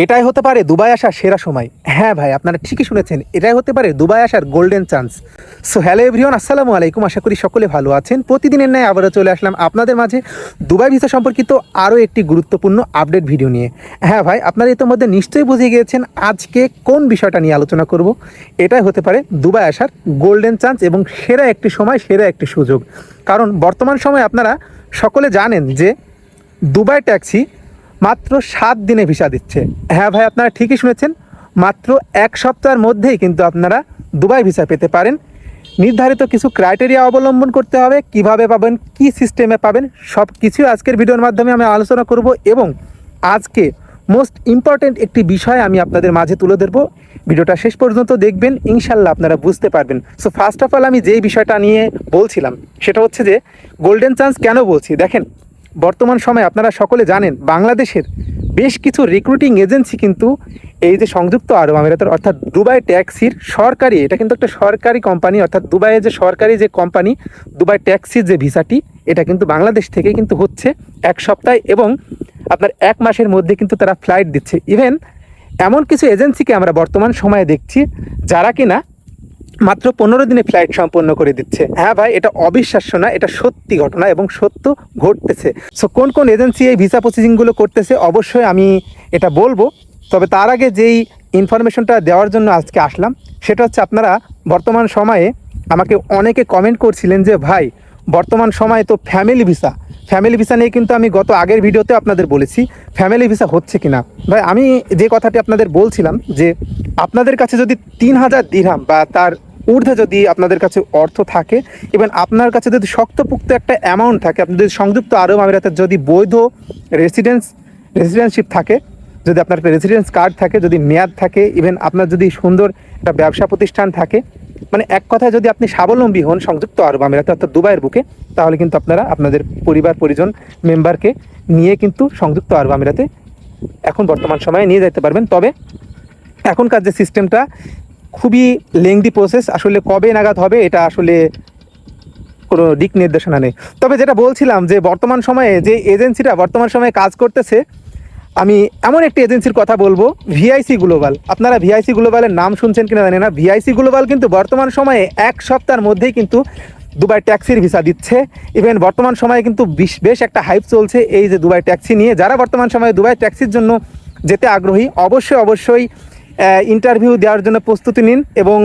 এটাই হতে পারে দুবাই আসার সেরা সময়। হ্যাঁ ভাই, আপনারা ঠিকই শুনেছেন, এটাই হতে পারে দুবাই আসার golden chance. So hello everyone, আসসালামু আলাইকুম। আশা করি সকলে ভালো আছেন। প্রতিদিনের ন্যায় আবারও চলে আসলাম আপনাদের মাঝে দুবাই ভিসা সম্পর্কিত আরও একটি গুরুত্বপূর্ণ আপডেট ভিডিও নিয়ে। হ্যাঁ ভাই, আপনারা ইতিমধ্যে নিশ্চয়ই বুঝে গিয়েছেন আজকে কোন বিষয়টা নিয়ে আলোচনা করব। এটাই হতে পারে দুবাই আসার গোল্ডেন চান্স এবং সেরা একটি সময়, সেরা একটি সুযোগ। কারণ বর্তমান সময়ে আপনারা সকলে জানেন যে দুবাই ট্যাক্সি মাত্র 7 দিনে ভিসা দিচ্ছে। হ্যাঁ ভাই, আপনারা ঠিকই শুনেছেন, মাত্র 1 সপ্তাহের মধ্যেই কিন্তু আপনারা দুবাই ভিসা পেতে পারেন। নির্ধারিত কিছু ক্রাইটেরিয়া অবলম্বন করতে হবে, কিভাবে পাবেন, কি সিস্টেমে পাবেন, সব কিছু আজকের ভিডিওর মাধ্যমে আমি আলোচনা করব। এবং আজকে মোস্ট ইম্পর্ট্যান্ট একটি বিষয় আমি আপনাদের মাঝে তুলে ধরবো। ভিডিওটা শেষ পর্যন্ত দেখবেন, ইনশাল্লাহ আপনারা বুঝতে পারবেন। সো ফার্স্ট অফ অল আমি যেই বিষয়টা নিয়ে বলছিলাম সেটা হচ্ছে যে গোল্ডেন চান্স কেন বলছি। দেখেন, বর্তমান সময়ে আপনারা সকলে জানেন বাংলাদেশের বেশ কিছু রিক্রুটিং এজেন্সি কিন্তু এই যে সংযুক্ত আরব আমিরাতের অর্থাৎ দুবাই ট্যাক্সির সরকারি, এটা কিন্তু একটা সরকারি কোম্পানি, অর্থাৎ দুবাইয়ের যে সরকারি যে কোম্পানি দুবাই ট্যাক্সির যে ভিসাটি, এটা কিন্তু বাংলাদেশ থেকে কিন্তু হচ্ছে 1 সপ্তাহ এবং আপনার 1 মাসের মধ্যে কিন্তু তারা ফ্লাইট দিচ্ছে। ইভেন এমন কিছু এজেন্সিকে আমরা বর্তমান সময়ে দেখছি যারা কিনা মাত্র 15 দিনে ফ্লাইট সম্পন্ন করে দিচ্ছে। হ্যাঁ ভাই, এটা অবিশ্বাস্য না, এটা সত্যি ঘটনা এবং সত্য ঘটতেছে। সো কোন কোন এজেন্সি এই ভিসা প্রসেসিংগুলো করতেছে অবশ্যই আমি এটা বলবো। তবে তার আগে যেই ইনফরমেশনটা দেওয়ার জন্য আজকে আসলাম সেটা হচ্ছে, আপনারা বর্তমান সময়ে আমাকে অনেকে কমেন্ট করছিলেন যে ভাই বর্তমান সময়ে তো ফ্যামিলি ভিসা নিয়ে কিন্তু আমি গত আগের ভিডিওতে আপনাদের বলেছি ফ্যামিলি ভিসা হচ্ছে কিনা। ভাই আমি যে কথাটি আপনাদের বলছিলাম যে আপনাদের কাছে যদি 3000 দিরহাম বা তার ঊর্ধ্বে যদি আপনাদের কাছে অর্থ থাকে, এবং আপনার কাছে যদি শক্তপুক্ত একটা অ্যামাউন্ট থাকে, আপনি যদি সংযুক্ত আরব আমিরাতের যদি বৈধ রেসিডেন্সশিপ থাকে, যদি আপনার একটা রেসিডেন্স কার্ড থাকে, যদি মেয়াদ থাকে, ইভেন আপনার যদি সুন্দর একটা ব্যবসা প্রতিষ্ঠান থাকে, মানে এক কথায় যদি আপনি স্বাবলম্বী হন সংযুক্ত আরব আমিরাতে অর্থাৎ দুবাইয়ের বুকে, তাহলে কিন্তু আপনারা আপনাদের পরিবার পরিজন মেম্বারকে নিয়ে কিন্তু সংযুক্ত আরব আমিরাতে এখন বর্তমান সময়ে নিয়ে যেতে পারবেন। তবে এখনকার যে সিস্টেমটা খুবই লেংদি প্রসেস, আসলে কবে নাগাদ হবে এটা আসলে কোনো দিক নির্দেশনা নেই। তবে যেটা বলছিলাম যে বর্তমান সময়ে যে এজেন্সিটা বর্তমান সময়ে কাজ করতেছে, আমি এমন একটি এজেন্সির কথা বলবো, ভিআইসি গ্লোবাল। আপনারা ভিআইসি গ্লোবালের নাম শুনছেন কিনা জানি না। ভিআইসি গ্লোবাল কিন্তু বর্তমান সময়ে 1 সপ্তাহের মধ্যেই কিন্তু দুবাই ট্যাক্সির ভিসা দিচ্ছে। ইভেন বর্তমান সময়ে কিন্তু বেশ একটা হাইপ চলছে এই যে দুবাই ট্যাক্সি নিয়ে। যারা বর্তমান সময়ে দুবাই ট্যাক্সির জন্য যেতে আগ্রহী অবশ্যই ইন্টারভিউ দেওয়ার জন্য প্রস্তুতি নিন। এবং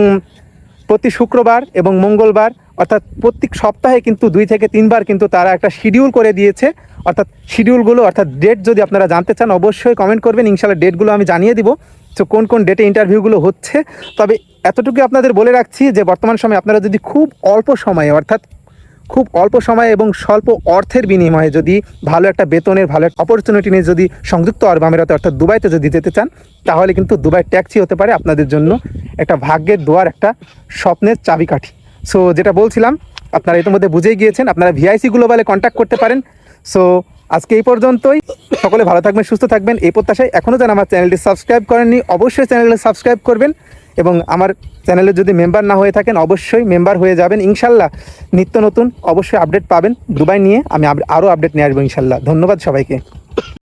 প্রতি শুক্রবার এবং মঙ্গলবার অর্থাৎ প্রত্যেক সপ্তাহে কিন্তু 2 থেকে 3 বার কিন্তু তারা একটা শিডিউল করে দিয়েছে। অর্থাৎ শিডিউলগুলো অর্থাৎ ডেট যদি আপনারা জানতে চান অবশ্যই কমেন্ট করবেন, ইনশাআল্লাহ ডেটগুলো আমি জানিয়ে দিব। তো কোন কোন ডেটে ইন্টারভিউগুলো হচ্ছে। তবে এতটুকু আপনাদের বলে রাখছি যে বর্তমান সময়ে আপনারা যদি খুব অল্প সময়ে অর্থাৎ খুব অল্প সময়ে এবং স্বল্প অর্থের বিনিময়ে যদি ভালো একটা বেতনের ভালো একটা অপরচুনিটি নিয়ে যদি সংযুক্ত আরব আমিরাতে অর্থাৎ দুবাইতে যদি যেতে চান, তাহলে কিন্তু দুবাই ট্যাক্সি হতে পারে আপনাদের জন্য একটা ভাগ্যের দোয়ার, একটা স্বপ্নের চাবিকাঠি। সো যেটা বলছিলাম আপনারা ইতিমধ্যে বুঝেই গিয়েছেন, আপনারা ভিআইসি গ্লোবালে কন্ট্যাক্ট করতে পারেন। সো আজকে এই পর্যন্তই, সকলে ভালো থাকবেন, সুস্থ থাকবেন এই প্রত্যাশায়। এখনও যারা আমার চ্যানেলটি সাবস্ক্রাইব করেননি অবশ্যই চ্যানেলটি সাবস্ক্রাইব করবেন, এবং আমার চ্যানেলে যদি মেম্বার না হয়ে থাকেন অবশ্যই মেম্বার হয়ে যাবেন। ইনশাল্লাহ নিত্য নতুন অবশ্যই আপডেট পাবেন দুবাই নিয়ে, আমি আরও আপডেট নিয়ে আসবো ইনশাল্লাহ। ধন্যবাদ সবাইকে।